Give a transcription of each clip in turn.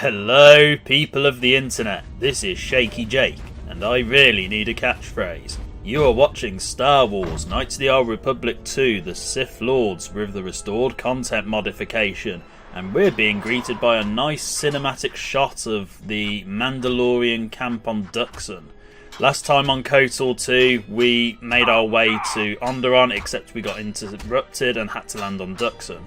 Hello, people of the internet. This is Shaky Jake, and I really need a catchphrase. You are watching Star Wars Knights of the Old Republic 2 The Sith Lords with the restored content modification, and we're being greeted by a nice cinematic shot of the Mandalorian camp on Duxon. Last time on KotOR 2 we made our way to Onderon, except we got interrupted and had to land on Duxon.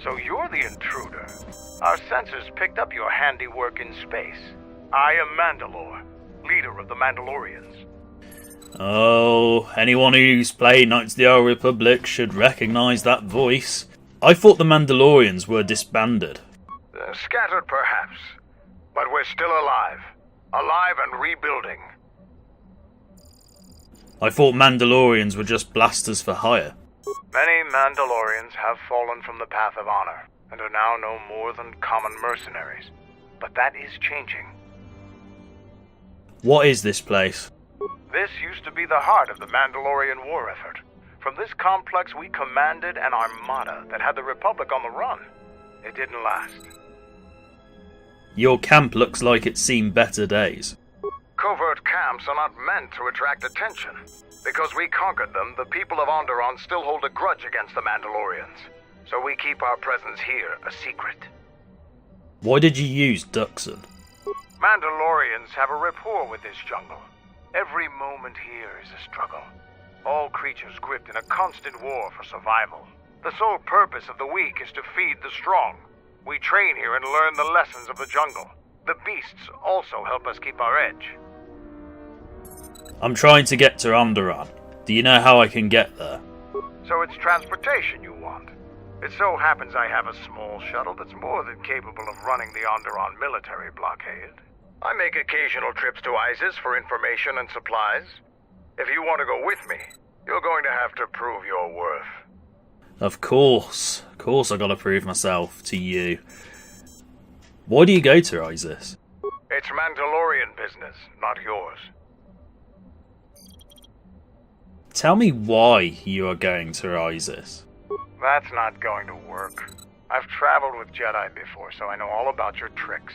So you're the intruder. Our sensors picked up your handiwork in space. I am Mandalore, leader of the Mandalorians. Oh, anyone who's played Knights of the Old Republic should recognise that voice. I thought the Mandalorians were disbanded. Scattered perhaps, but we're still alive. Alive and rebuilding. I thought Mandalorians were just blasters for hire. Many Mandalorians have fallen from the path of honor, and are now no more than common mercenaries. But that is changing. What is this place? This used to be the heart of the Mandalorian war effort. From this complex we commanded an armada that had the Republic on the run. It didn't last. Your camp looks like it's seen better days. Covert camps are not meant to attract attention. Because we conquered them, the people of Onderon still hold a grudge against the Mandalorians. So we keep our presence here a secret. Why did you use Duxon? Mandalorians have a rapport with this jungle. Every moment here is a struggle. All creatures gripped in a constant war for survival. The sole purpose of the weak is to feed the strong. We train here and learn the lessons of the jungle. The beasts also help us keep our edge. I'm trying to get to Onderon. Do you know how I can get there? So it's transportation you want? It so happens I have a small shuttle that's more than capable of running the Onderon military blockade. I make occasional trips to ISIS for information and supplies. If you want to go with me, you're going to have to prove your worth. Of course I gotta prove myself to you. Why do you go to ISIS? It's Mandalorian business, not yours. Tell me why you are going to ISIS. That's not going to work. I've traveled with Jedi before, so I know all about your tricks.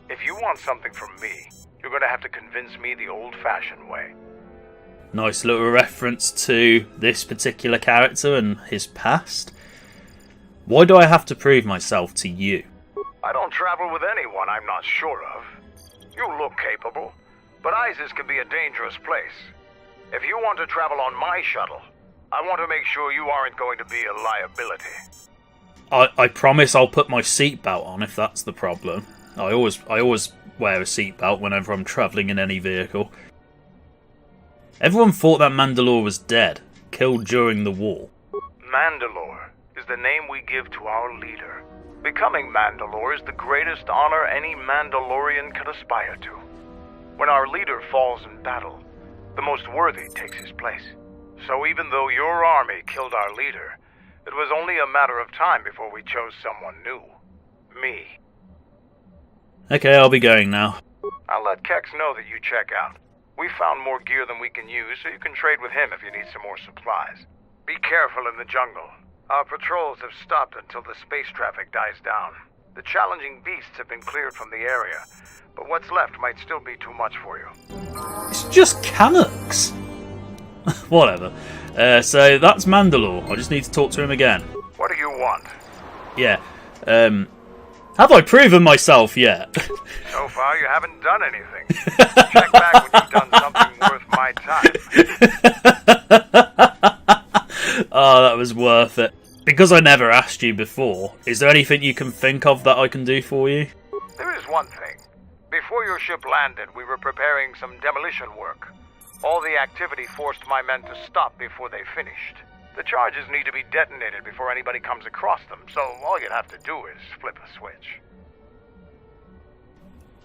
If you want something from me, you're going to have to convince me the old-fashioned way. Nice little reference to this particular character and his past. Why do I have to prove myself to you? I don't travel with anyone I'm not sure of. You look capable, but ISIS can be a dangerous place. If you want to travel on my shuttle, I want to make sure you aren't going to be a liability. I promise I'll put my seatbelt on if that's the problem. I always wear a seatbelt whenever I'm travelling in any vehicle. Everyone thought that Mandalore was dead, killed during the war. Mandalore is the name we give to our leader. Becoming Mandalore is the greatest honor any Mandalorian could aspire to. When our leader falls in battle, the most worthy takes his place. So even though your army killed our leader, it was only a matter of time before we chose someone new. Me. Okay, I'll be going now. I'll let Kex know that you check out. We found more gear than we can use, so you can trade with him if you need some more supplies. Be careful in the jungle. Our patrols have stopped until the space traffic dies down. The challenging beasts have been cleared from the area, but what's left might still be too much for you. It's just Canucks. Whatever. So that's Mandalore. I just need to talk to him again. What do you want? Yeah. Have I proven myself yet? So far, you haven't done anything. Check back when you've done something worth my time. Oh, that was worth it. Because I never asked you before, is there anything you can think of that I can do for you? There is one thing. Before your ship landed, we were preparing some demolition work. All the activity forced my men to stop before they finished. The charges need to be detonated before anybody comes across them, so all you'd have to do is flip a switch.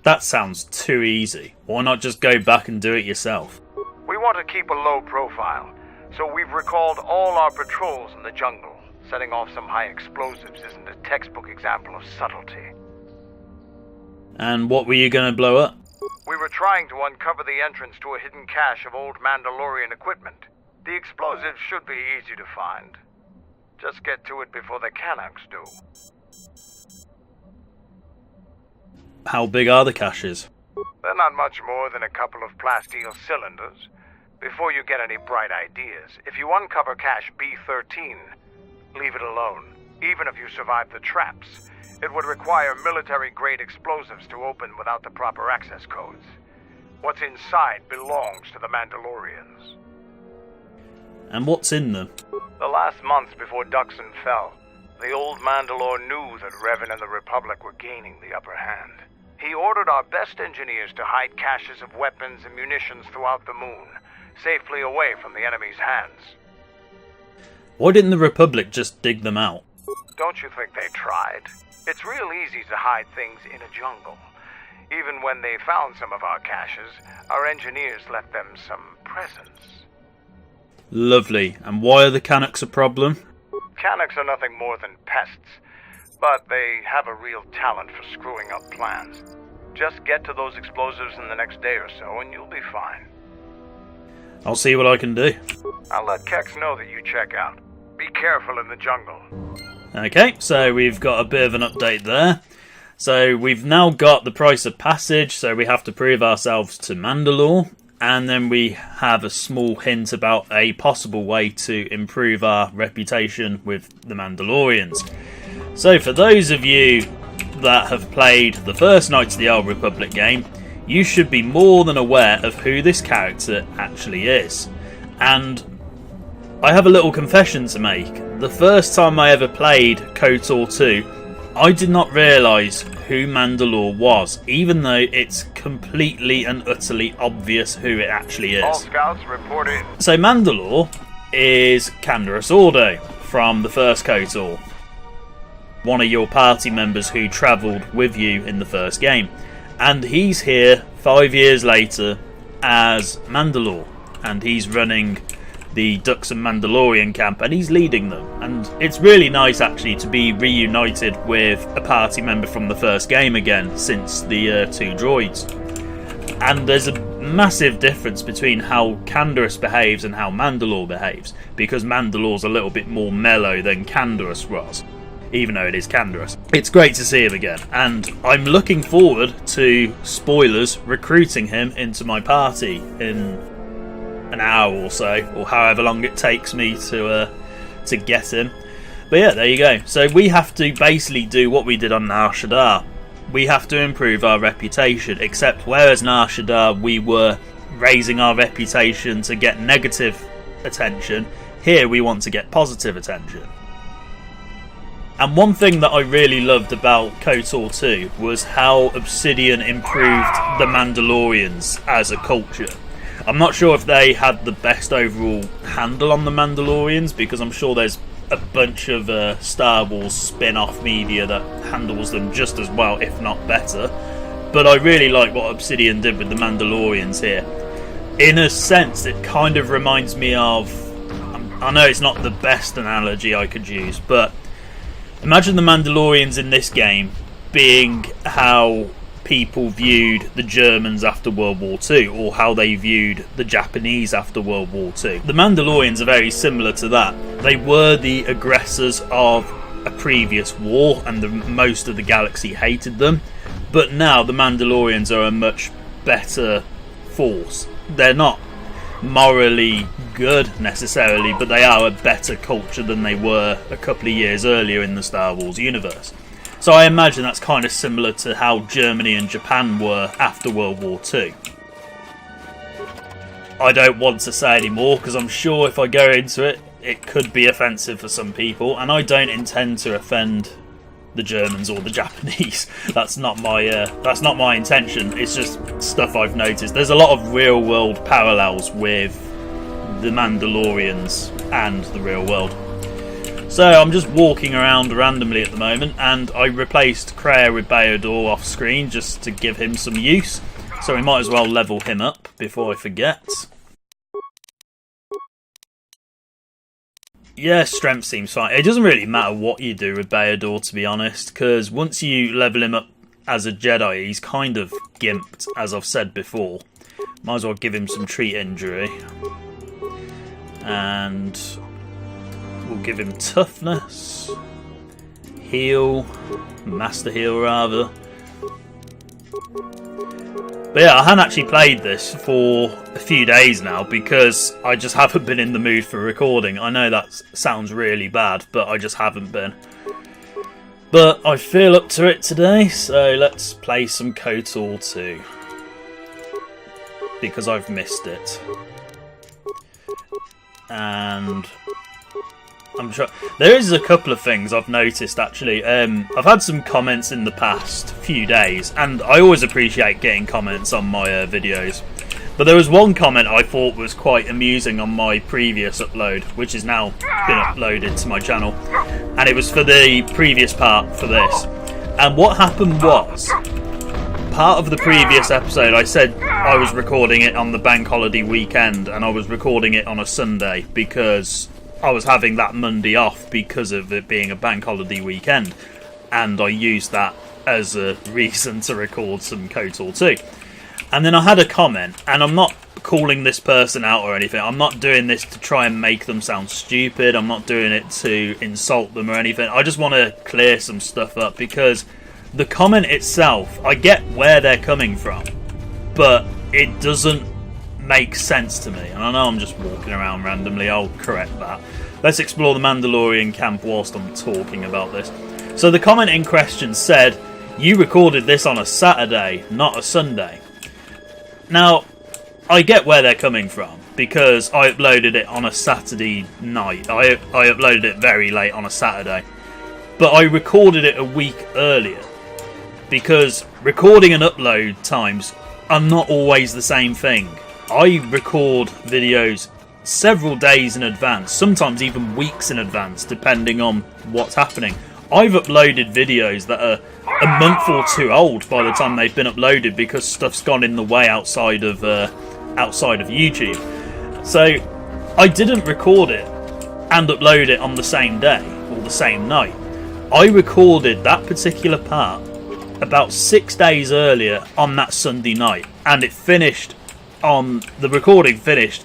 That sounds too easy. Why not just go back and do it yourself? We want to keep a low profile, So we've recalled all our patrols in the jungle. Setting off some high explosives isn't a textbook example of subtlety. And what were you going to blow up? We were trying to uncover the entrance to a hidden cache of old Mandalorian equipment. The explosives should be easy to find. Just get to it before the Canucks do. How big are the caches? They're not much more than a couple of plasteel cylinders. Before you get any bright ideas, if you uncover cache B13, leave it alone. Even if you survive the traps, it would require military-grade explosives to open without the proper access codes. What's inside belongs to the Mandalorians. And what's in them? The last months before Duxon fell, the old Mandalore knew that Revan and the Republic were gaining the upper hand. He ordered our best engineers to hide caches of weapons and munitions throughout the moon, safely away from the enemy's hands. Why didn't the Republic just dig them out? Don't you think they tried? It's real easy to hide things in a jungle. Even when they found some of our caches, our engineers left them some presents. Lovely. And why are the Canucks a problem? Canucks are nothing more than pests, but they have a real talent for screwing up plans. Just get to those explosives in the next day or so and you'll be fine. I'll see what I can do. I'll let Kex know that you check out. Be careful in the jungle. Okay, so we've got a bit of an update there. So we've now got the price of passage, so we have to prove ourselves to Mandalore. And then we have a small hint about a possible way to improve our reputation with the Mandalorians. So for those of you that have played the first Knights of the Old Republic game, you should be more than aware of who this character actually is. And I have a little confession to make. The first time I ever played KotOR 2, I did not realise who Mandalore was, even though it's completely and utterly obvious who it actually is. All scouts report in. So Mandalore is Canderous Ordo from the first KotOR, one of your party members who travelled with you in the first game. And he's here 5 years later as Mandalore, and he's running the Duxon Mandalorian camp, and he's leading them. And it's really nice actually to be reunited with a party member from the first game again since the two droids. And there's a massive difference between how Canderous behaves and how Mandalore behaves, because Mandalore's a little bit more mellow than Canderous was, even though it is Canderous. It's great to see him again, and I'm looking forward to, spoilers, recruiting him into my party in an hour or so, or however long it takes me to get him. But yeah, there you go. So we have to basically do what we did on Nar Shaddaa. We have to improve our reputation, except whereas Nar Shaddaa we were raising our reputation to get negative attention, here we want to get positive attention. And one thing that I really loved about KotOR 2 was how Obsidian improved the Mandalorians as a culture. I'm not sure if they had the best overall handle on the Mandalorians, because I'm sure there's a bunch of Star Wars spin-off media that handles them just as well, if not better. But I really like what Obsidian did with the Mandalorians here. In a sense, it kind of reminds me of... I know it's not the best analogy I could use, but imagine the Mandalorians in this game being how people viewed the Germans after World War II, or how they viewed the Japanese after World War II. The Mandalorians are very similar to that. They were the aggressors of a previous war, and most of the galaxy hated them. But now the Mandalorians are a much better force. They're not morally good necessarily, but they are a better culture than they were a couple of years earlier in the Star Wars universe. So I imagine that's kind of similar to how Germany and Japan were after World War II. I don't want to say any more, because I'm sure if I go into it, it could be offensive for some people, and I don't intend to offend the Germans or the Japanese. That's not my intention. It's just stuff I've noticed. There's a lot of real world parallels with the Mandalorians and the real world. So I'm just walking around randomly at the moment, and I replaced Kreia with Baodor off screen just to give him some use. So we might as well level him up before I forget. Yeah, strength seems fine. It doesn't really matter what you do with Bayador, to be honest, because once you level him up as a Jedi, he's kind of gimped, as I've said before. Might as well give him some treat injury. And we'll give him toughness. Heal. Master heal, rather. But yeah, I haven't actually played this for a few days now because I just haven't been in the mood for recording. I know that sounds really bad, but I just haven't been. But I feel up to it today, so let's play some KotOR 2. Because I've missed it. And I'm sure there is a couple of things I've noticed actually. I've had some comments in the past few days, and I always appreciate getting comments on my videos. But there was one comment I thought was quite amusing on my previous upload, which has now been uploaded to my channel, and it was for the previous part for this. And what happened was, part of the previous episode I said I was recording it on the bank holiday weekend, and I was recording it on a Sunday because I was having that Monday off because of it being a bank holiday weekend, and I used that as a reason to record some KotOR 2. And then I had a comment, and I'm not calling this person out or anything. I'm not doing this to try and make them sound stupid. I'm not doing it to insult them or anything. I just want to clear some stuff up because the comment itself, I get where they're coming from, but it doesn't make sense to me. And I know I'm just walking around randomly. I'll correct that. Let's explore the Mandalorian camp whilst I'm talking about this. So the comment in question said, "You recorded this on a Saturday, not a Sunday." Now, I get where they're coming from, because I uploaded it on a Saturday night. I uploaded it very late on a Saturday. But I recorded it a week earlier, because recording and upload times are not always the same thing. I record videos several days in advance, sometimes even weeks in advance, depending on what's happening. I've uploaded videos that are a month or two old by the time they've been uploaded because stuff's gone in the way outside of YouTube. So I didn't record it and upload it on the same day or the same night. I recorded that particular part about 6 days earlier on that Sunday night, and the recording finished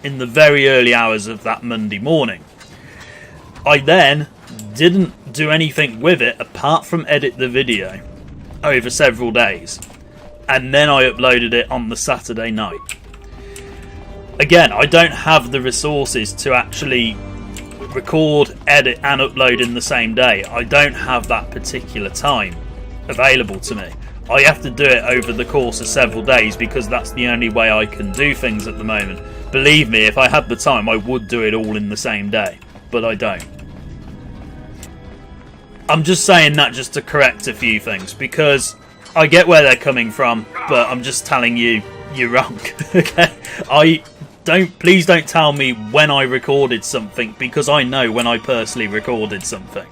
in the very early hours of that Monday morning. I then didn't do anything with it apart from edit the video over several days, and then I uploaded it on the Saturday night. Again, I don't have the resources to actually record, edit and upload in the same day. I don't have that particular time available to me. I have to do it over the course of several days because that's the only way I can do things at the moment. Believe me, if I had the time I would do it all in the same day, but I don't. I'm just saying that just to correct a few things, because I get where they're coming from, but I'm just telling you, you're wrong. Okay? Please don't tell me when I recorded something, because I know when I personally recorded something.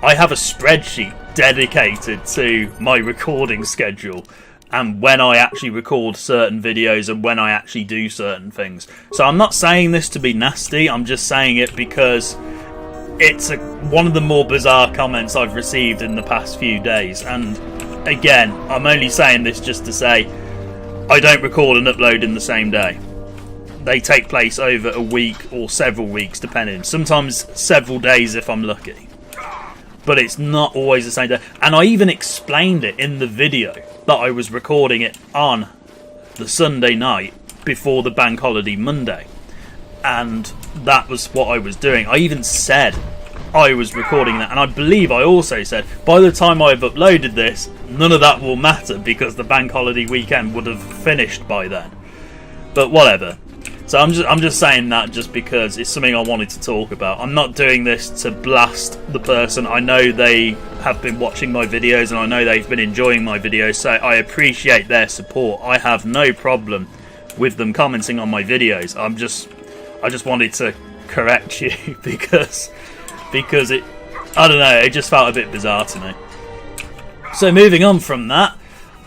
I have a spreadsheet dedicated to my recording schedule and when I actually record certain videos and when I actually do certain things. So I'm not saying this to be nasty, I'm just saying it because it's one of the more bizarre comments I've received in the past few days. And again, I'm only saying this just to say I don't record and upload in the same day. They take place over a week or several weeks depending. Sometimes several days if I'm lucky. But it's not always the same day. And I even explained it in the video that I was recording it on the Sunday night before the bank holiday Monday. And that was what I was doing. I even said I was recording that. And I believe I also said, by the time I've uploaded this, none of that will matter because the bank holiday weekend would have finished by then. But whatever. So I'm just saying that just because it's something I wanted to talk about. I'm not doing this to blast the person. I know they have been watching my videos and I know they've been enjoying my videos, so I appreciate their support. I have no problem with them commenting on my videos. I just wanted to correct you because it, I don't know, it just felt a bit bizarre to me. So moving on from that,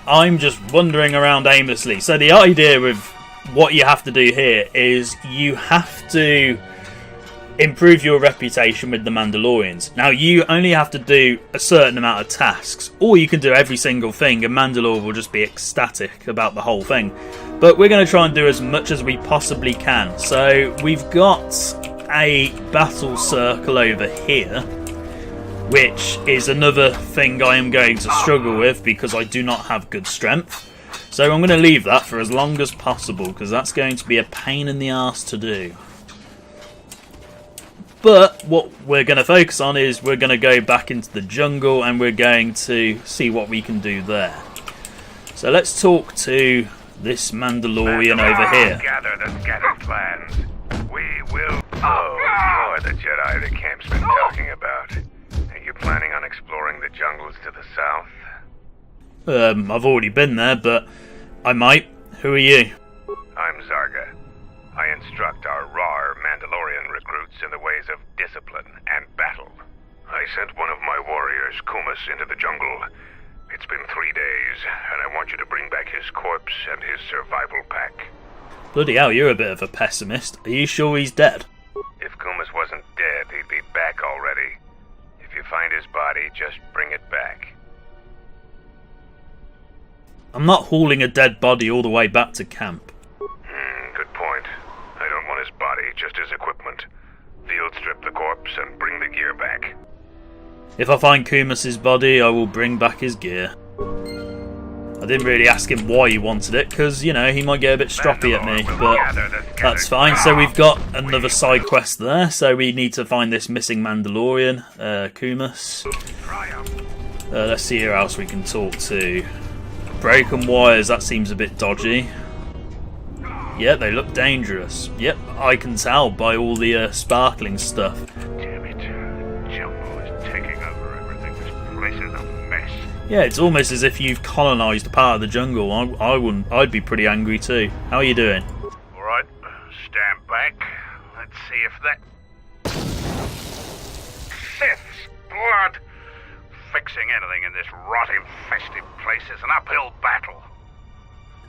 I'm just wandering around aimlessly. So the idea with what you have to do here is you have to improve your reputation with the Mandalorians. Now, you only have to do a certain amount of tasks, or you can do every single thing and Mandalore will just be ecstatic about the whole thing. But we're going to try and do as much as we possibly can. So we've got a battle circle over here, which is another thing I am going to struggle with because I do not have good strength. So I'm going to leave that for as long as possible because that's going to be a pain in the arse to do. But what we're going to focus on is we're going to go back into the jungle and we're going to see what we can do there. So let's talk to this Mandalorian over here. Gather the scattered clans. We will... Oh, you're the Jedi the camp's been talking about. Are you planning on exploring the jungles to the south? I've already been there, but I might. Who are you? I'm Zarga. I instruct our raw Mandalorian recruits in the ways of discipline and battle. I sent one of my warriors, Kumas, into the jungle. It's been 3 days, and I want you to bring back his corpse and his survival pack. Bloody hell, you're a bit of a pessimist. Are you sure he's dead? If Kumas wasn't dead, he'd be back already. If you find his body, just bring it back. I'm not hauling a dead body all the way back to camp. Good point. I don't want his body, just his equipment. Field strip the corpse and bring the gear back. If I find Kumas's body, I will bring back his gear. I didn't really ask him why he wanted it, because, you know, he might get a bit stroppy at me, but that's fine. So we've got another side quest there, so we need to find this missing Mandalorian, Kumas. Let's see who else we can talk to. Broken wires, that seems a bit dodgy. Yeah, they look dangerous. Yep, I can tell by all the sparkling stuff. Damn it. The jungle is taking over everything. This place is a mess. Yeah, it's almost as if you've colonised a part of the jungle. I'd be pretty angry too. How are you doing? Alright, stand back. Let's see if that... Sith's blood! Fixing anything in this rot-infested place is an uphill battle.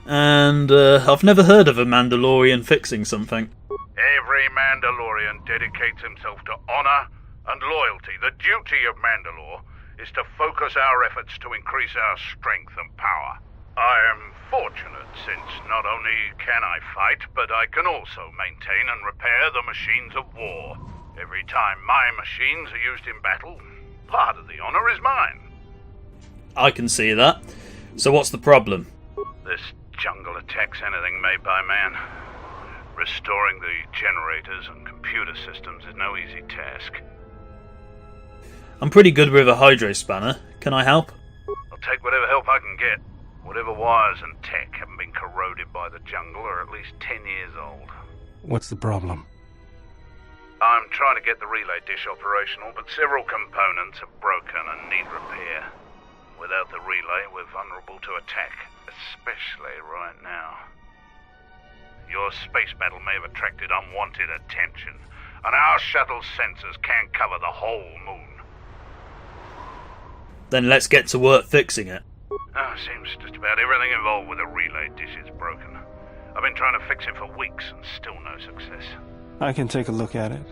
And I've never heard of a Mandalorian fixing something. Every Mandalorian dedicates himself to honor and loyalty. The duty of Mandalore is to focus our efforts to increase our strength and power. I am fortunate since not only can I fight, but I can also maintain and repair the machines of war. Every time my machines are used in battle, part of the honor is mine. I can see that. So what's the problem? This jungle attacks anything made by man. Restoring the generators and computer systems is no easy task. I'm pretty good with a hydro spanner. Can I help? I'll take whatever help I can get. Whatever wires and tech haven't been corroded by the jungle are at least 10 years old. What's the problem? I'm trying to get the relay dish operational, but several components are broken and need repair. Without the relay, we're vulnerable to attack, especially right now. Your space battle may have attracted unwanted attention, and our shuttle's sensors can't cover the whole moon. Then let's get to work fixing it. Seems just about everything involved with the relay dish is broken. I've been trying to fix it for weeks and still no success. I can take a look at it,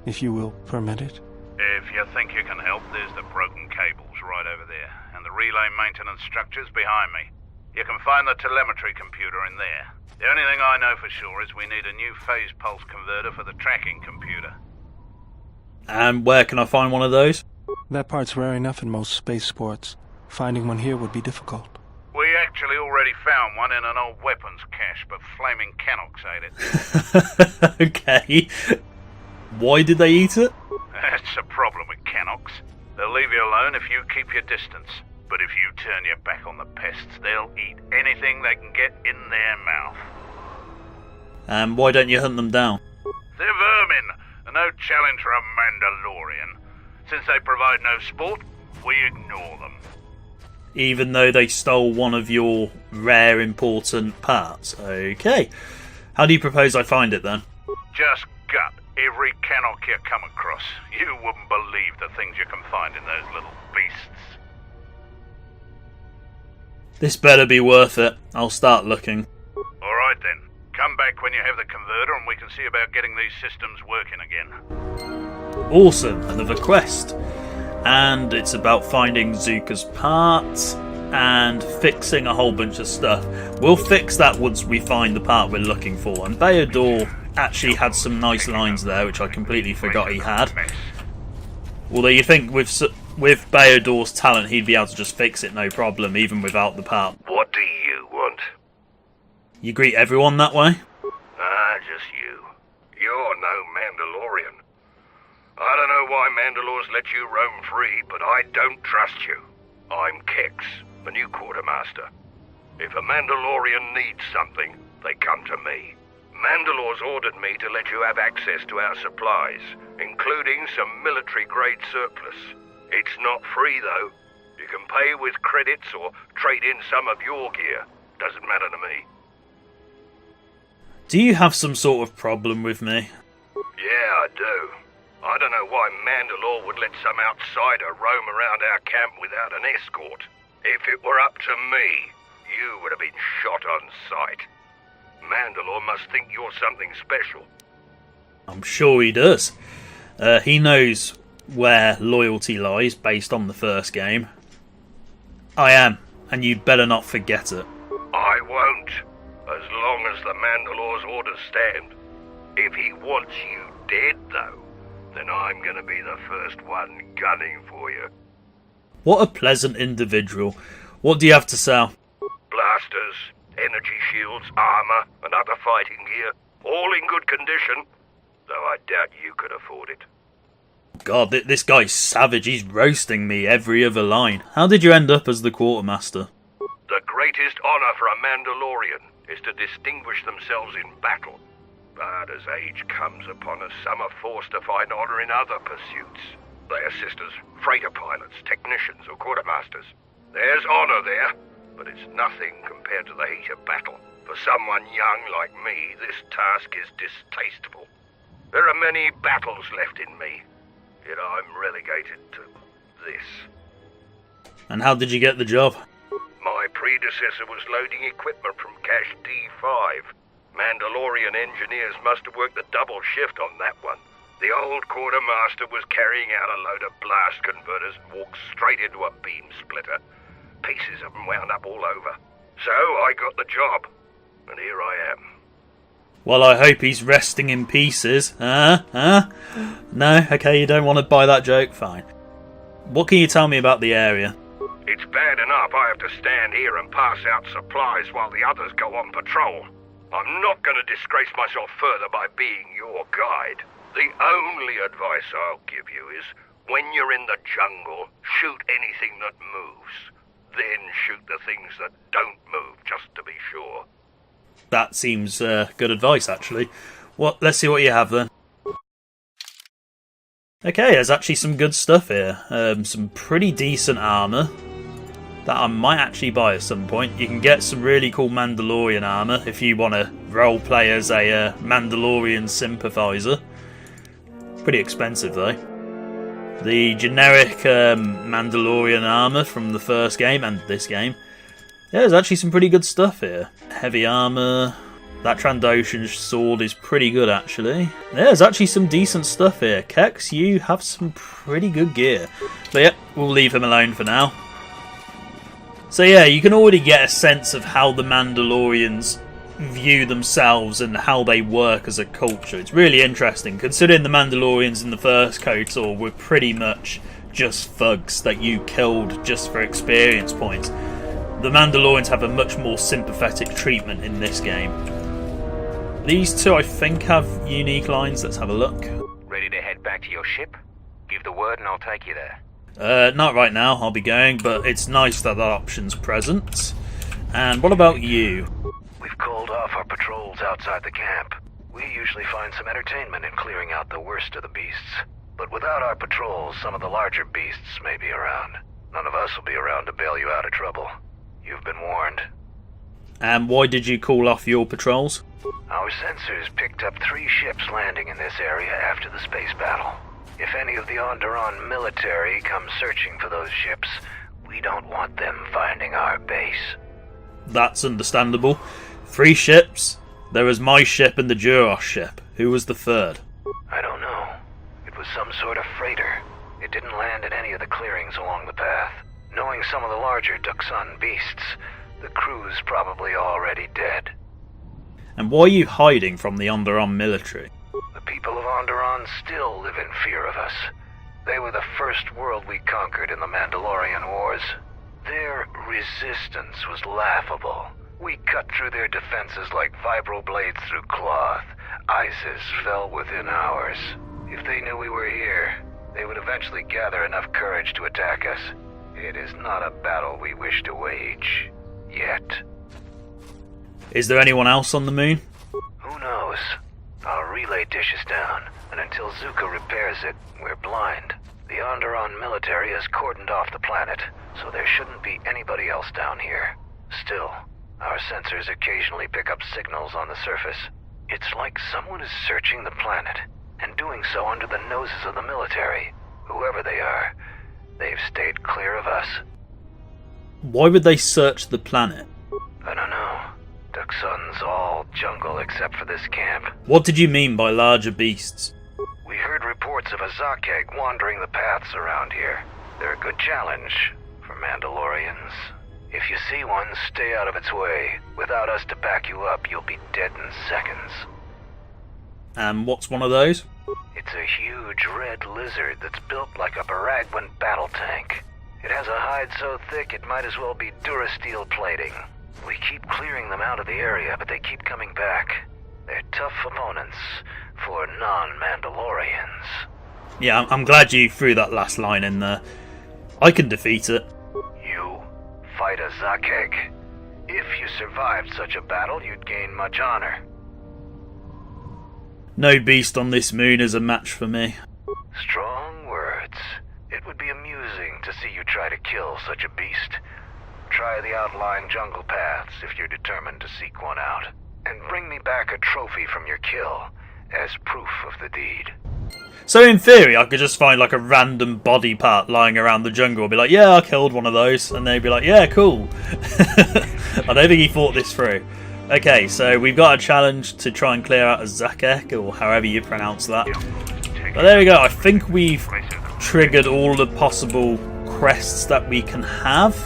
if you will permit it. If you think you can help, there's the broken cables right over there, and the relay maintenance structures behind me. You can find the telemetry computer in there. The only thing I know for sure is we need a new phase pulse converter for the tracking computer. And where can I find one of those? That part's rare enough in most spaceports. Finding one here would be difficult. We actually already found one in an old weapons cache, but flaming Cannox ate it. Okay. Why did they eat it? That's the problem with Cannox. They'll leave you alone if you keep your distance. But if you turn your back on the pests, they'll eat anything they can get in their mouth. And why don't you hunt them down? They're vermin, and no challenge for a Mandalorian. Since they provide no sport, we ignore them. Even though they stole one of your rare important parts. Okay. How do you propose I find it then? Just gut every Cannock you come across. You wouldn't believe the things you can find in those little beasts. This better be worth it. I'll start looking. Alright then. Come back when you have the converter and we can see about getting these systems working again. Awesome, another quest. And it's about finding Zuka's parts and fixing a whole bunch of stuff. We'll fix that once we find the part we're looking for. And KotOR actually had some nice lines there, which I completely forgot he had. Although you think with KotOR's talent he'd be able to just fix it no problem, even without the part. What do you want? You greet everyone that way? Just you. You're no Mandalorian. I don't know why Mandalores let you roam free, but I don't trust you. I'm Kex, the new quartermaster. If a Mandalorian needs something, they come to me. Mandalore's ordered me to let you have access to our supplies, including some military-grade surplus. It's not free, though. You can pay with credits or trade in some of your gear. Doesn't matter to me. Do you have some sort of problem with me? Yeah, I do. I don't know why Mandalore would let some outsider roam around our camp without an escort. If it were up to me, you would have been shot on sight. Mandalore must think you're something special. I'm sure he does. He knows where loyalty lies based on the first game. I am, and you'd better not forget it. I won't, as long as the Mandalore's orders stand. If he wants you dead, though, then I'm going to be the first one gunning for you. What a pleasant individual. What do you have to sell? Blasters, energy shields, armor, and other fighting gear, all in good condition, though I doubt you could afford it. God, this guy's savage. He's roasting me every other line. How did you end up as the quartermaster? The greatest honor for a Mandalorian is to distinguish themselves in battle. But as age comes upon us, some are forced to find honor in other pursuits. They assist as freighter pilots, technicians, or quartermasters. There's honor there, but it's nothing compared to the heat of battle. For someone young like me, this task is distasteful. There are many battles left in me, yet I'm relegated to this. And how did you get the job? My predecessor was loading equipment from Cache D5. Mandalorian engineers must have worked a double shift on that one. The old quartermaster was carrying out a load of blast converters and walked straight into a beam splitter. Pieces of them wound up all over. So I got the job, and here I am. Well, I hope he's resting in pieces. No? Okay, you don't want to buy that joke? Fine. What can you tell me about the area? It's bad enough I have to stand here and pass out supplies while the others go on patrol. I'm not going to disgrace myself further by being your guide. The only advice I'll give you is, when you're in the jungle, shoot anything that moves. Then shoot the things that don't move, just to be sure. That seems good advice, actually. Well, let's see what you have then. Okay, there's actually some good stuff here. Some pretty decent armour that I might actually buy at some point. You can get some really cool Mandalorian armour if you want to roleplay as a Mandalorian sympathiser. Pretty expensive though. The generic Mandalorian armour from the first game and this game. Yeah, there's actually some pretty good stuff here. Heavy armour. That Trandoshan sword is pretty good actually. Yeah, there's actually some decent stuff here. Kex, you have some pretty good gear. But yeah, we'll leave him alone for now. So yeah, you can already get a sense of how the Mandalorians view themselves and how they work as a culture. It's really interesting, considering the Mandalorians in the first KotOR were pretty much just thugs that you killed just for experience points. The Mandalorians have a much more sympathetic treatment in this game. These two, I think, have unique lines. Let's have a look. Ready to head back to your ship? Give the word and I'll take you there. Not right now, I'll be going, but it's nice that that option's present. And what about you? We've called off our patrols outside the camp. We usually find some entertainment in clearing out the worst of the beasts. But without our patrols, some of the larger beasts may be around. None of us will be around to bail you out of trouble. You've been warned. And why did you call off your patrols? Our sensors picked up 3 ships landing in this area after the space battle. If any of the Onderon military come searching for those ships, we don't want them finding our base. That's understandable. 3 ships. There was my ship and the Duros ship. Who was the third? I don't know. It was some sort of freighter. It didn't land in any of the clearings along the path. Knowing some of the larger Duxan beasts, the crew's probably already dead. And why are you hiding from the Onderon military? The people of Onderon still live in fear of us. They were the first world we conquered in the Mandalorian Wars. Their resistance was laughable. We cut through their defenses like vibroblades through cloth. ISIS fell within hours. If they knew we were here, they would eventually gather enough courage to attack us. It is not a battle we wish to wage. Yet. Is there anyone else on the moon? Who knows? Our relay dish is down, and until Zuka repairs it, we're blind. The Onderon military has cordoned off the planet, so there shouldn't be anybody else down here. Still, our sensors occasionally pick up signals on the surface. It's like someone is searching the planet, and doing so under the noses of the military. Whoever they are, they've stayed clear of us. Why would they search the planet? I don't know. Duxan's all jungle except for this camp. What did you mean by larger beasts? We heard reports of a Zakeg wandering the paths around here. They're a good challenge for Mandalorians. If you see one, stay out of its way. Without us to back you up, you'll be dead in seconds. And what's one of those? It's a huge red lizard that's built like a Baragwan battle tank. It has a hide so thick it might as well be Durasteel plating. We keep clearing them out of the area, but they keep coming back. They're tough opponents for non-Mandalorians. Yeah, I'm glad you threw that last line in there. I can defeat it. You fight a Zakeg. If you survived such a battle, you'd gain much honor. No beast on this moon is a match for me. Strong words. It would be amusing to see you try to kill such a beast. Try the outlying jungle paths if you're determined to seek one out. And bring me back a trophy from your kill as proof of the deed. So in theory, I could just find like a random body part lying around the jungle and be like, yeah, I killed one of those. And they'd be like, yeah, cool. I don't think he thought this through. Okay, so we've got a challenge to try and clear out a Zakek, or however you pronounce that. But there we go. I think we've triggered all the possible quests that we can have.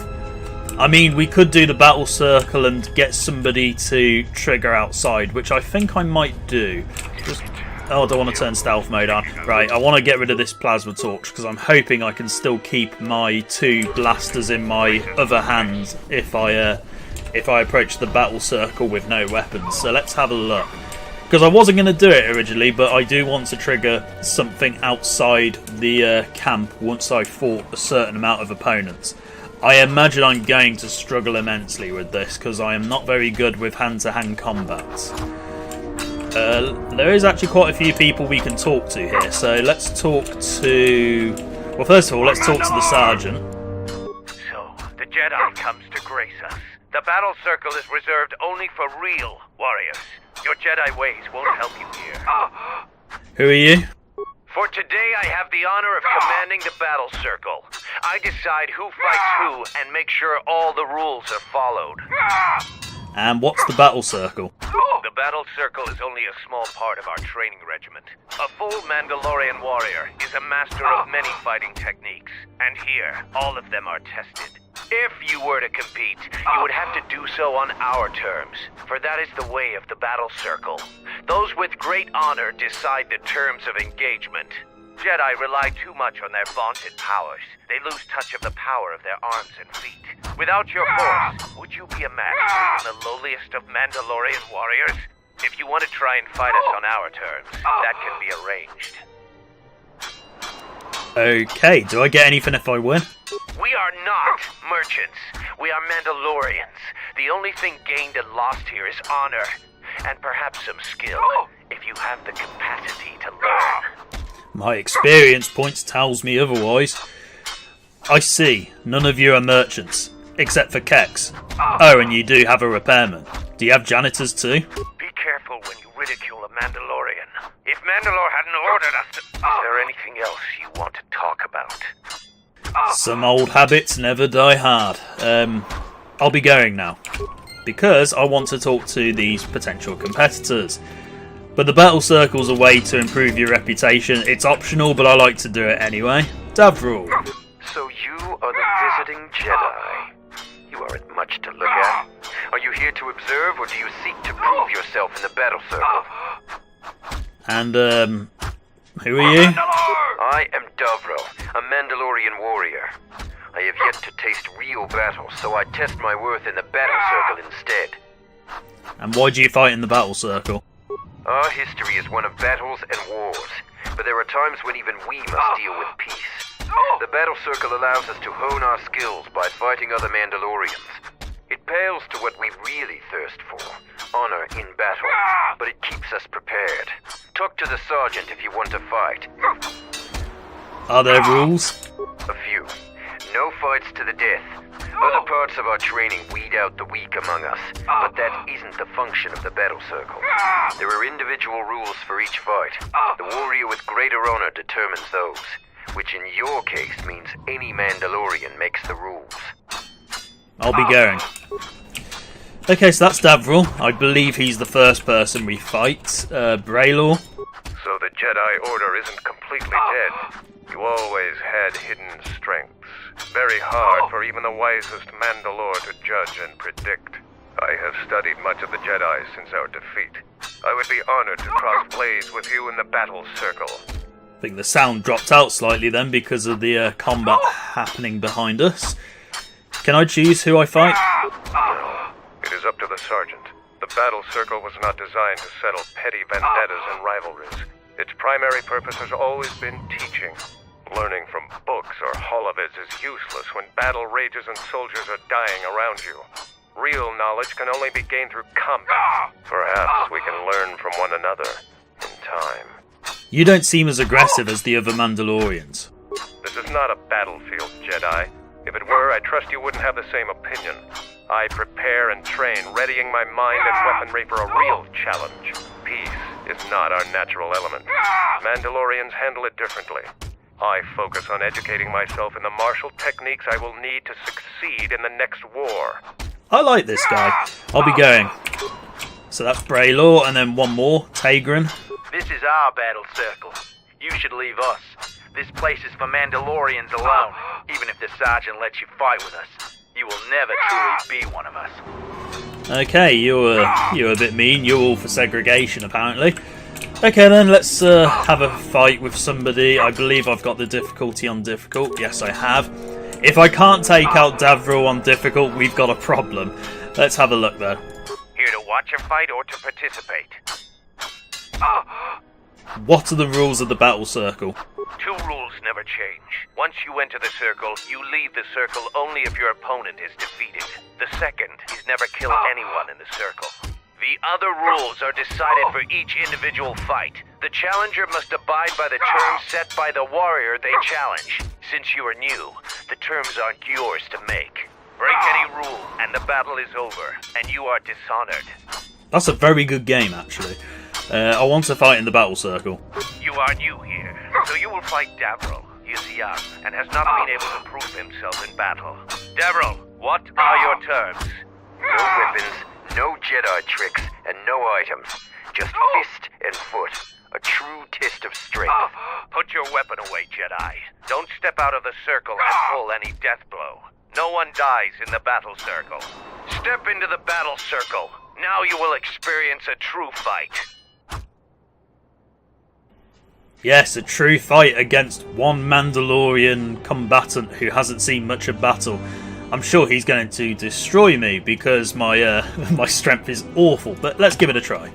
I mean, we could do the battle circle and get somebody to trigger outside, which I think I might do. Oh, I don't want to turn stealth mode on. Right, I want to get rid of this plasma torch, because I'm hoping I can still keep my 2 blasters in my other hand if I approach the battle circle with no weapons. So let's have a look. Because I wasn't going to do it originally, but I do want to trigger something outside the camp once I fought a certain amount of opponents. I imagine I'm going to struggle immensely with this, because I am not very good with hand-to-hand combats. There is actually quite a few people we can talk to here, so let's talk to... Well, first of all, let's talk to the sergeant. So, the Jedi comes to grace us. The battle circle is reserved only for real warriors. Your Jedi ways won't help you here. Who are you? For today, I have the honor of commanding the battle circle. I decide who fights who and make sure all the rules are followed. And what's the battle circle? The battle circle is only a small part of our training regiment. A full Mandalorian warrior is a master of many fighting techniques, and here, all of them are tested. If you were to compete, you would have to do so on our terms, for that is the way of the battle circle. Those with great honor decide the terms of engagement. Jedi rely too much on their vaunted powers. They lose touch of the power of their arms and feet. Without your force, would you be a match for the lowliest of Mandalorian warriors? If you want to try and fight us on our terms, that can be arranged. Okay, do I get anything if I win? We are not merchants. We are Mandalorians. The only thing gained and lost here is honor, and perhaps some skill, if you have the capacity to learn. My experience points tells me otherwise. I see. None of you are merchants, except for Kex. Oh, and you do have a repairman. Do you have janitors too? Be careful when you ridicule a Mandalorian. If Mandalore hadn't ordered us to... Is there anything else you want to talk about? Some old habits never die hard. I'll be going now. Because I want to talk to these potential competitors. But the battle circle's a way to improve your reputation. It's optional, but I like to do it anyway. Davril. So you are the visiting Jedi. You aren't much to look at. Are you here to observe, or do you seek to prove yourself in the battle circle? And, who are you? I am Davril, a Mandalorian warrior. I have yet to taste real battle, so I test my worth in the battle circle instead. And why do you fight in the battle circle? Our history is one of battles and wars, but there are times when even we must deal with peace. The battle circle allows us to hone our skills by fighting other Mandalorians. It pales to what we really thirst for, honor in battle, but it keeps us prepared. Talk to the sergeant if you want to fight. Are there rules? A few. No fights to the death. Other parts of our training weed out the weak among us, but that isn't the function of the battle circle. There are individual rules for each fight. The warrior with greater honor determines those, which in your case means any Mandalorian makes the rules. I'll be going. Okay, so that's Davril. I believe he's the first person we fight. Braylor. So the Jedi Order isn't completely dead. You always had hidden strengths. Very hard for even the wisest Mandalore to judge and predict. I have studied much of the Jedi since our defeat. I would be honored to cross blades with you in the battle circle. I think the sound dropped out slightly then because of the combat happening behind us. Can I choose who I fight? It is up to the sergeant. The battle circle was not designed to settle petty vendettas and rivalries. Its primary purpose has always been teaching. Learning from books or holovids is useless when battle rages and soldiers are dying around you. Real knowledge can only be gained through combat. Perhaps we can learn from one another in time. You don't seem as aggressive as the other Mandalorians. This is not a battlefield, Jedi. If it were, I trust you wouldn't have the same opinion. I prepare and train, readying my mind and weaponry for a real challenge. Peace is not our natural element. Mandalorians handle it differently. I focus on educating myself in the martial techniques I will need to succeed in the next war. I like this guy. I'll be going. So that's Braylor, and then one more, Tagrin. This is our battle circle. You should leave us. This place is for Mandalorians alone. Even if the sergeant lets you fight with us, you will never truly be one of us. Okay, you're a bit mean. You're all for segregation, apparently. Okay then, let's have a fight with somebody. I believe I've got the difficulty on difficult. Yes, I have. If I can't take out Davril on difficult, we've got a problem. Let's have a look though. Here to watch a fight or to participate? What are the rules of the battle circle? Two rules never change. Once you enter the circle, you leave the circle only if your opponent is defeated. The second is never kill anyone in the circle. The other rules are decided for each individual fight. The challenger must abide by the terms set by the warrior they challenge. Since you are new, the terms aren't yours to make. Break any rule, and the battle is over, and you are dishonored. That's a very good game, actually. I want to fight in the battle circle. You are new here, so you will fight Davril. He is young, and has not been able to prove himself in battle. Davril, what are your terms? No weapons, no Jedi tricks, and no items. Just fist and foot. A true test of strength. Put your weapon away, Jedi. Don't step out of the circle and pull any death blow. No one dies in the battle circle. Step into the battle circle. Now you will experience a true fight. Yes, a true fight against one Mandalorian combatant who hasn't seen much of battle. I'm sure he's going to destroy me because my my strength is awful, but let's give it a try.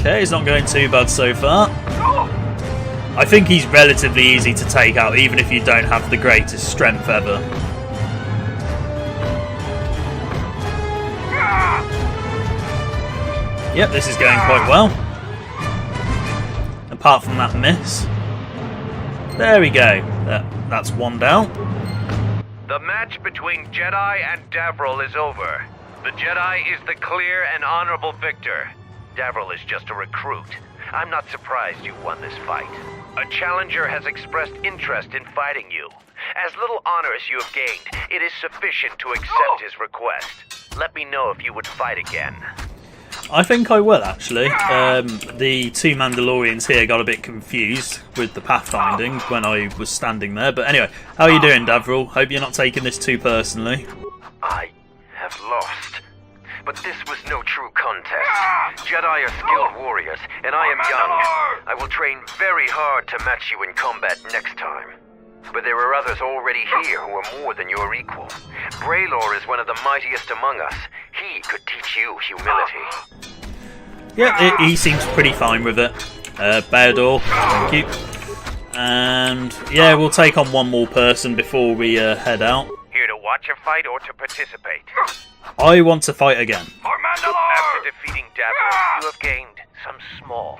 Okay, he's not going too bad so far. I think he's relatively easy to take out, even if you don't have the greatest strength ever. Yep, this is going quite well. Apart from that miss. There we go. That's one down. The match between Jedi and Davril is over. The Jedi is the clear and honorable victor. Davril is just a recruit. I'm not surprised you won this fight. A challenger has expressed interest in fighting you. As little honor as you have gained, it is sufficient to accept his request. let me know if you would fight again. I think I will, actually. The two Mandalorians here got a bit confused with the pathfinding when I was standing there. But anyway, how are you doing, Davril? Hope you're not taking this too personally. I have lost. But this was no true contest. Jedi are skilled warriors, and I am young. I will train very hard to match you in combat next time. But there are others already here who are more than your equal. Braylor is one of the mightiest among us. He could teach you humility. Yeah, he seems pretty fine with it. Baador, thank you. And yeah, we'll take on one more person before we head out. Here to watch a fight or to participate? I want to fight again. After defeating Davros, you have gained some small.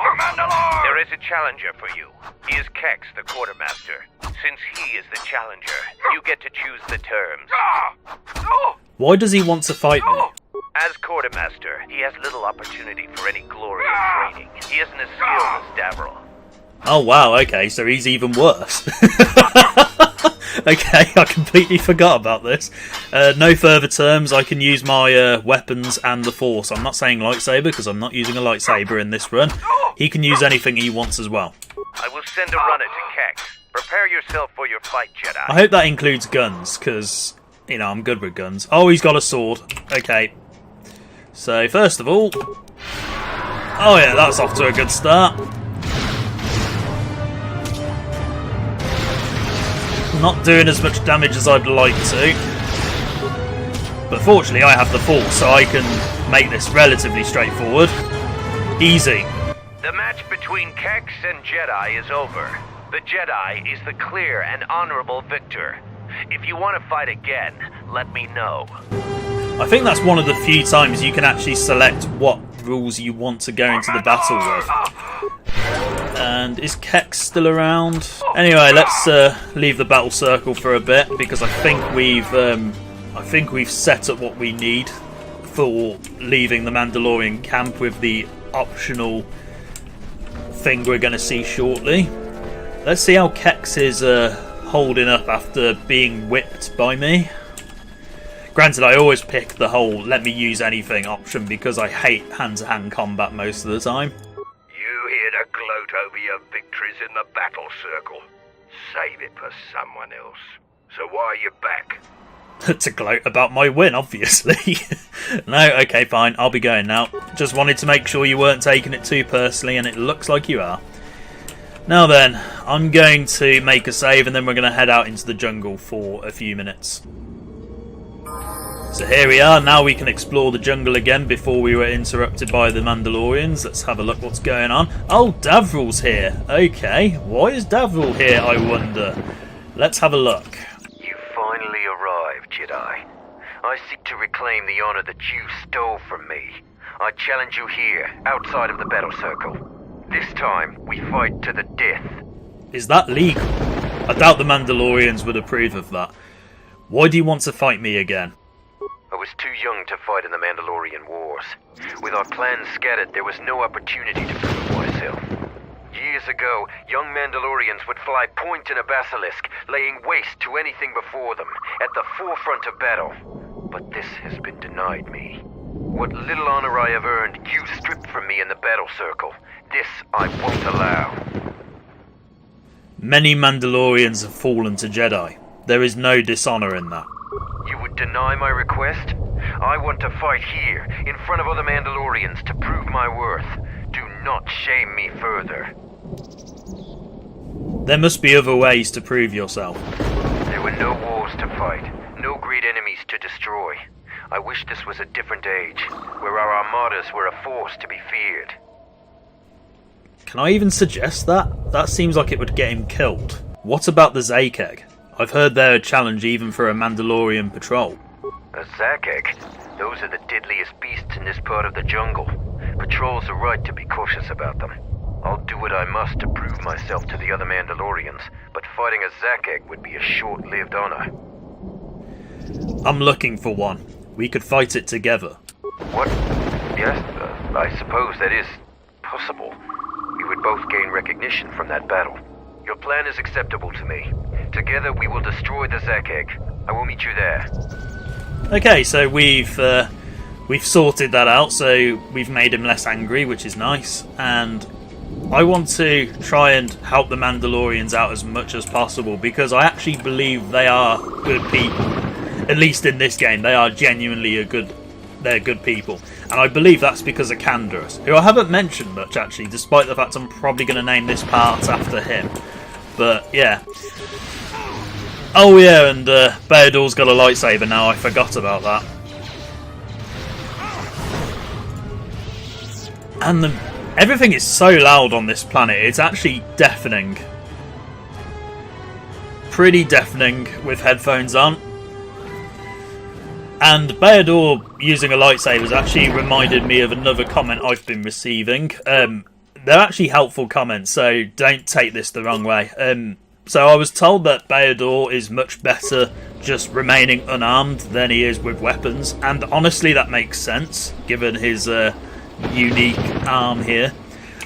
There is a challenger for you. He is Kex, the quartermaster. Since he is the challenger, you get to choose the terms. Why does he want to fight me? As quartermaster, he has little opportunity for any glorious training. He isn't as skilled as Davril. Oh wow, okay, so he's even worse. Okay, I completely forgot about this. No further terms, I can use my weapons and the Force. I'm not saying lightsaber, because I'm not using a lightsaber in this run. He can use anything he wants as well. I will send a runner to Kex. Prepare yourself for your fight, Jedi. I hope that includes guns, because, you know, I'm good with guns. Oh, he's got a sword. Okay. So, first of all... Oh yeah, that's off to a good start. Not doing as much damage as I'd like to. But fortunately I have the Force, so I can make this relatively straightforward. Easy. The match between Kex and Jedi is over. The Jedi is the clear and honorable victor. If you want to fight again, let me know. I think that's one of the few times you can actually select what rules you want to go into the battle with. And is Kex still around? Anyway, let's leave the battle circle for a bit, because I think we've set up what we need for leaving the Mandalorian camp with the optional thing we're going to see shortly. Let's see how Kex is holding up after being whipped by me. Granted, I always pick the whole let me use anything option because I hate hand-to-hand combat most of the time. You here to gloat over your victories in the battle circle. Save it for someone else. So why are you back? To gloat about my win, obviously. No, okay, fine, I'll be going now. Just wanted to make sure you weren't taking it too personally, and it looks like you are. Now then, I'm going to make a save, and then we're going to head out into the jungle for a few minutes. So here we are, now we can explore the jungle again before we were interrupted by the Mandalorians. Let's have a look what's going on. Oh, Davril's here. Okay, why is Davril here, I wonder? Let's have a look. You finally arrived, Jedi. I seek to reclaim the honor that you stole from me. I challenge you here, outside of the battle circle. This time, we fight to the death. Is that legal? I doubt the Mandalorians would approve of that. Why do you want to fight me again? I was too young to fight in the Mandalorian Wars. With our plans scattered, there was no opportunity to prove myself. Years ago, young Mandalorians would fly point in a basilisk, laying waste to anything before them, at the forefront of battle. But this has been denied me. What little honor I have earned, you stripped from me in the battle circle. This I won't allow. Many Mandalorians have fallen to Jedi. There is no dishonor in that. You would deny my request? I want to fight here, in front of other Mandalorians, to prove my worth. Do not shame me further. There must be other ways to prove yourself. There were no wars to fight, no great enemies to destroy. I wish this was a different age, where our armadas were a force to be feared. Can I even suggest that? That seems like it would get him killed. What about the Zakeg? I've heard they're a challenge even for a Mandalorian patrol. A Zakeg? Those are the deadliest beasts in this part of the jungle. Patrols are right to be cautious about them. I'll do what I must to prove myself to the other Mandalorians, but fighting a Zakeg would be a short-lived honor. I'm looking for one. We could fight it together. What? Yes, I suppose that is possible. We would both gain recognition from that battle. Your plan is acceptable to me. Together we will destroy the Zakeg. I will meet you there. Okay, so we've we've sorted that out, so we've made him less angry, which is nice, and I want to try and help the Mandalorians out as much as possible, because I actually believe they are good people. At least in this game, they are genuinely they're good people. And I believe that's because of Canderous, who I haven't mentioned much actually, despite the fact I'm probably going to name this part after him. But yeah. Oh yeah, and Baedor's got a lightsaber now, I forgot about that. And everything is so loud on this planet, it's actually deafening. Pretty deafening with headphones on. And Baedor using a lightsaber has actually reminded me of another comment I've been receiving. They're actually helpful comments, so don't take this the wrong way. So I was told that Baedor is much better just remaining unarmed than he is with weapons, and honestly that makes sense, given his unique arm here.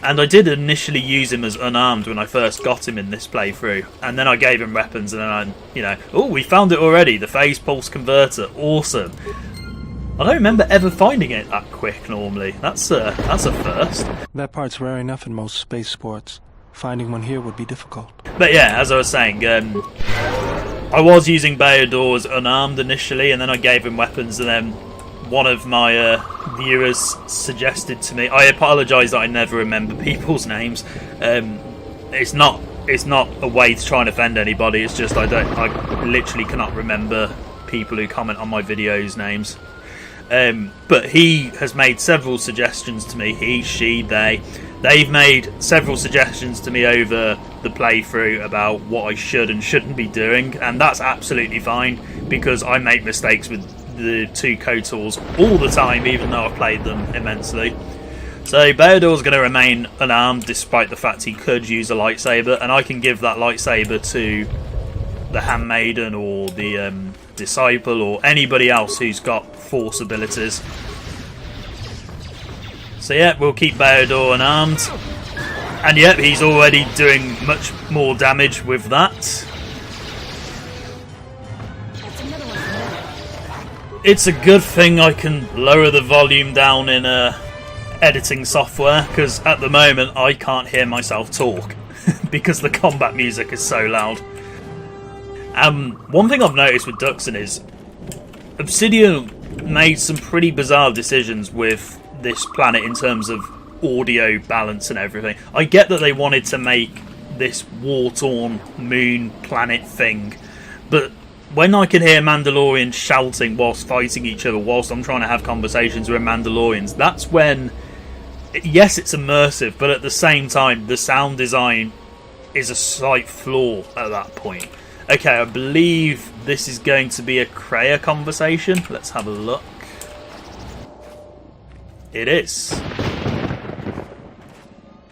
And I did initially use him as unarmed when I first got him in this playthrough, and then I gave him weapons, and then oh, we found it already, the phase pulse converter, awesome. I don't remember ever finding it that quick normally. That's a first. That part's rare enough in most space sports. Finding one here would be difficult. But yeah, as I was saying, I was using Baedor as unarmed initially, and then I gave him weapons, and then one of my viewers suggested to me, I apologise that I never remember people's names. It's not a way to try and offend anybody, it's just I literally cannot remember people who comment on my videos' names. But he has made several suggestions to me, he, she, they've made several suggestions to me over the playthrough about what I should and shouldn't be doing, and that's absolutely fine, because I make mistakes with the two KotORs all the time, even though I've played them immensely. So Baedor's going to remain unarmed despite the fact he could use a lightsaber, and I can give that lightsaber to the handmaiden or the disciple or anybody else who's got force abilities. So yeah, we'll keep Baedor unarmed, and yep, he's already doing much more damage with that. It's a good thing I can lower the volume down in editing software, because at the moment I can't hear myself talk because the combat music is so loud. One thing I've noticed with Duxon is Obsidian made some pretty bizarre decisions with this planet in terms of audio balance and everything. I get that they wanted to make this war-torn moon planet thing, but when I can hear Mandalorians shouting whilst fighting each other, whilst I'm trying to have conversations with Mandalorians, that's when, yes, it's immersive, but at the same time, the sound design is a slight flaw at that point. Okay, I believe this is going to be a Kreia conversation. Let's have a look. It is.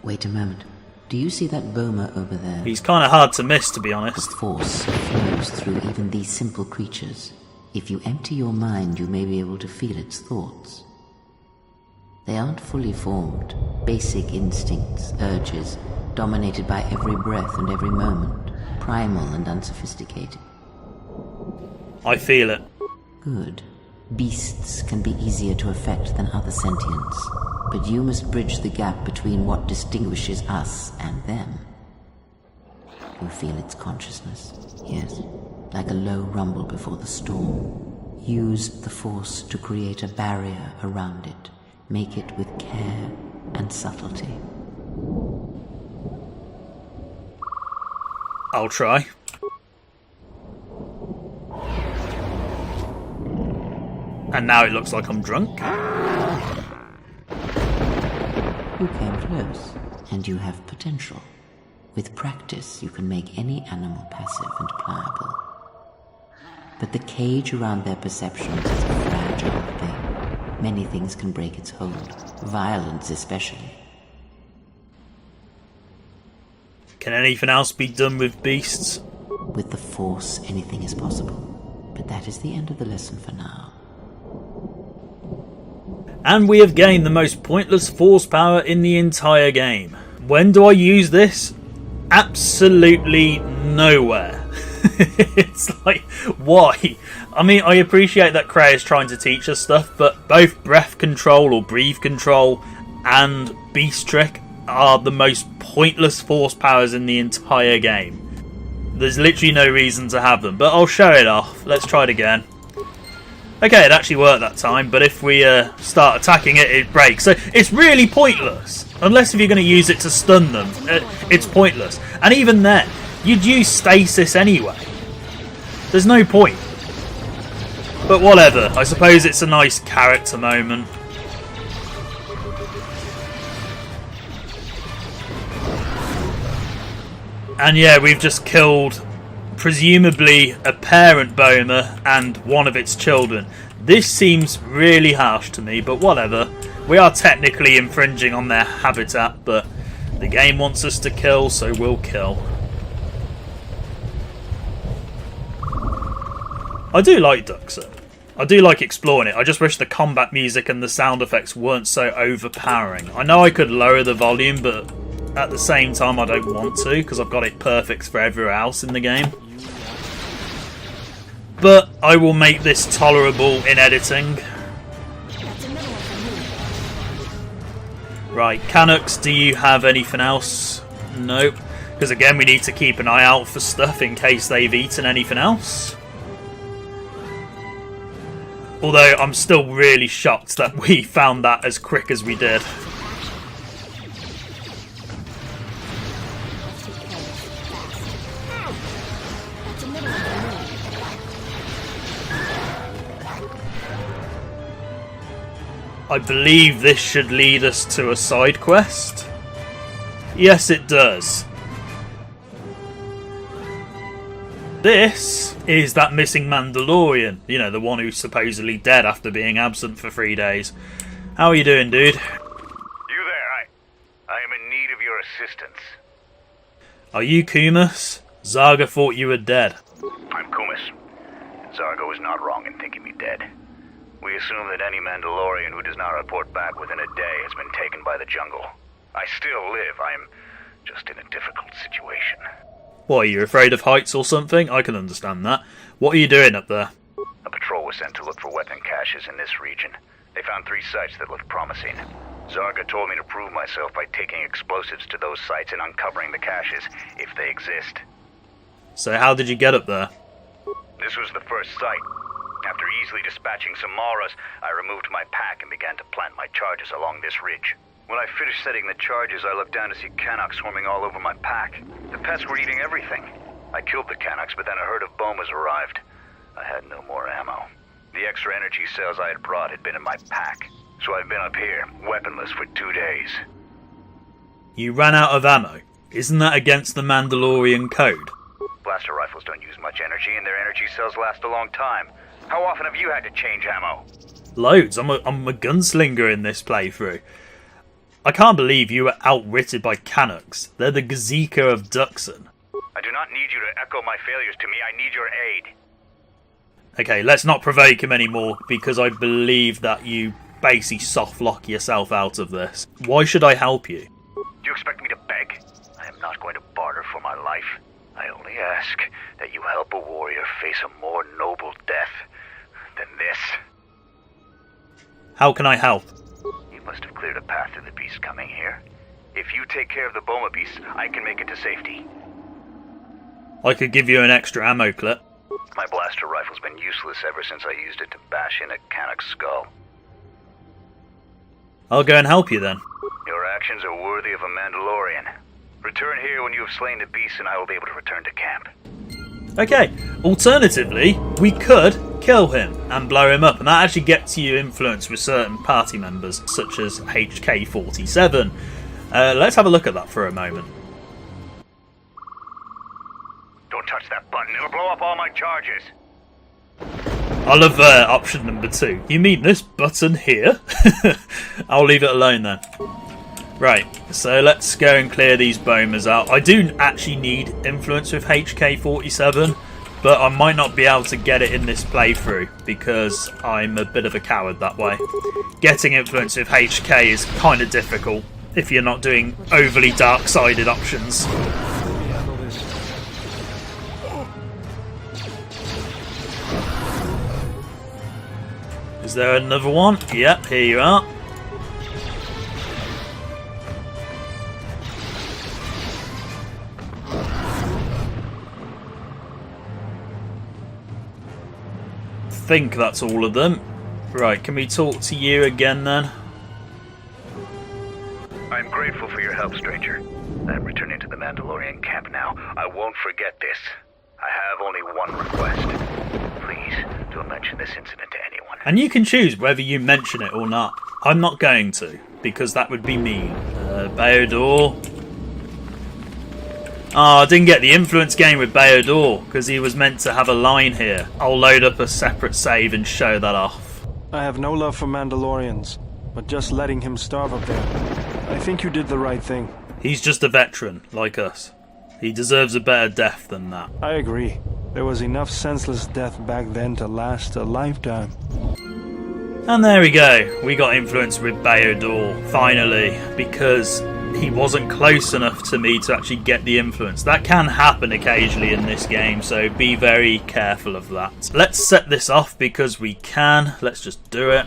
Wait a moment. Do you see that Boma over there? He's kind of hard to miss, to be honest. The force flows through even these simple creatures. If you empty your mind, you may be able to feel its thoughts. They aren't fully formed. Basic instincts, urges, dominated by every breath and every moment. Primal and unsophisticated. I feel it. Good. Beasts can be easier to affect than other sentients, but you must bridge the gap between what distinguishes us and them. You feel its consciousness, yes, like a low rumble before the storm. Use the force to create a barrier around it. Make it with care and subtlety. I'll try. And now it looks like I'm drunk. You came close, and you have potential. With practice, you can make any animal passive and pliable. But the cage around their perceptions is a fragile thing. Many things can break its hold, violence especially. Can anything else be done with beasts? With the Force, anything is possible. But that is the end of the lesson for now. And we have gained the most pointless force power in the entire game. When do I use this? Absolutely nowhere. It's like, why? I mean, I appreciate that Krei is trying to teach us stuff, but both breath control or breathe control and beast trick are the most pointless force powers in the entire game. There's literally no reason to have them, but I'll show it off. Let's try it again. Okay, it actually worked that time, but if we start attacking it, it breaks. So it's really pointless. Unless if you're going to use it to stun them, it's pointless. And even then, you'd use stasis anyway. There's no point. But whatever, I suppose it's a nice character moment. And yeah, we've just killed presumably a parent Boma and one of its children. This seems really harsh to me, but whatever. We are technically infringing on their habitat, but the game wants us to kill, so we'll kill. I do like Duxon. I do like exploring it. I just wish the combat music and the sound effects weren't so overpowering. I know I could lower the volume, but at the same time I don't want to, because I've got it perfect for everywhere else in the game. But I will make this tolerable in editing. Right, Canucks, do you have anything else? Nope. Because again, we need to keep an eye out for stuff in case they've eaten anything else. Although I'm still really shocked that we found that as quick as we did. I believe this should lead us to a side quest. Yes, it does. This is that missing Mandalorian. You know, the one who's supposedly dead after being absent for 3 days. How are you doing, dude? You there? I am in need of your assistance. Are you Kumas? Zarga thought you were dead. I'm Kumas. Zarga was not wrong in thinking me dead. We assume that any Mandalorian who does not report back within a day has been taken by the jungle. I still live. I am just in a difficult situation. What, are you afraid of heights or something? I can understand that. What are you doing up there? A patrol was sent to look for weapon caches in this region. They found 3 sites that looked promising. Zarga told me to prove myself by taking explosives to those sites and uncovering the caches, if they exist. So how did you get up there? This was the first site. After easily dispatching some Maras, I removed my pack and began to plant my charges along this ridge. When I finished setting the charges, I looked down to see Canucks swarming all over my pack. The pests were eating everything. I killed the Canucks, but then a herd of Bomas arrived. I had no more ammo. The extra energy cells I had brought had been in my pack, so I've been up here, weaponless for 2 days. You ran out of ammo. Isn't that against the Mandalorian code? Blaster rifles don't use much energy, and their energy cells last a long time. How often have you had to change ammo? Loads. I'm a gunslinger in this playthrough. I can't believe you were outwitted by Canucks. They're the Gazika of Duxon. I do not need you to echo my failures to me. I need your aid. Okay, let's not provoke him anymore, because I believe that you basically soft-lock yourself out of this. Why should I help you? Do you expect me to beg? I am not going to barter for my life. I only ask that you help a warrior face a more noble death than this. How can I help? You must have cleared a path to the beast coming here. If you take care of the Boma beast, I can make it to safety. I could give you an extra ammo clip. My blaster rifle's been useless ever since I used it to bash in a Cannock's skull. I'll go and help you then. Your actions are worthy of a Mandalorian. Return here when you have slain the beast and I will be able to return to camp. Okay, alternatively, we could kill him and blow him up, and that actually gets you influence with certain party members, such as HK47. Let's have a look at that for a moment. Don't touch that button, it'll blow up all my charges. I love option number 2. You mean this button here? I'll leave it alone then. Right, so let's go and clear these Bomas out. I do actually need influence with HK47, but I might not be able to get it in this playthrough because I'm a bit of a coward that way. Getting influence with HK is kind of difficult if you're not doing overly dark-sided options. Is there another one? Yep, here you are. I think that's all of them. Right, can we talk to you again then? I'm grateful for your help, stranger. I'm returning to the Mandalorian camp now. I won't forget this. I have only one request. Please, don't mention this incident to anyone. And you can choose whether you mention it or not. I'm not going to, because that would be mean. KotOR. Oh, I didn't get the influence game with KotOR, because he was meant to have a line here. I'll load up a separate save and show that off. I have no love for Mandalorians, but just letting him starve up there. I think you did the right thing. He's just a veteran, like us. He deserves a better death than that. I agree. There was enough senseless death back then to last a lifetime. And there we go. We got influence with KotOR, finally, because he wasn't close enough to me to actually get the influence. That can happen occasionally in this game, so be very careful of that. Let's set this off because we can. Let's just do it.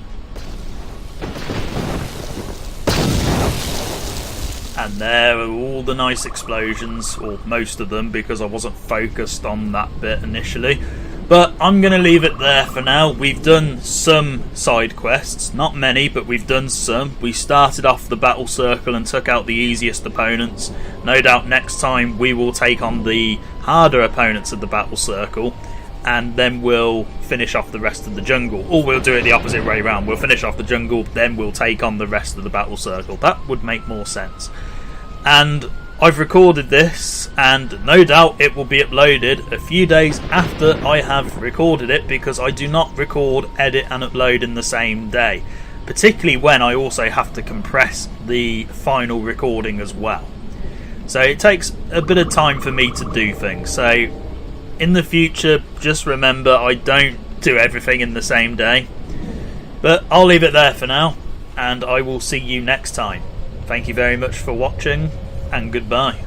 And there are all the nice explosions, or most of them, because I wasn't focused on that bit initially. But I'm going to leave it there for now. We've done some side quests, not many, but we've done some. We started off the battle circle and took out the easiest opponents. No doubt next time we will take on the harder opponents of the battle circle, and then we'll finish off the rest of the jungle. Or we'll do it the opposite way around. We'll finish off the jungle, then we'll take on the rest of the battle circle. That would make more sense. And I've recorded this, and no doubt it will be uploaded a few days after I have recorded it, because I do not record, edit and upload in the same day, particularly when I also have to compress the final recording as well. So it takes a bit of time for me to do things. So in the future, just remember I don't do everything in the same day. But I'll leave it there for now, and I will see you next time. Thank you very much for watching, and goodbye.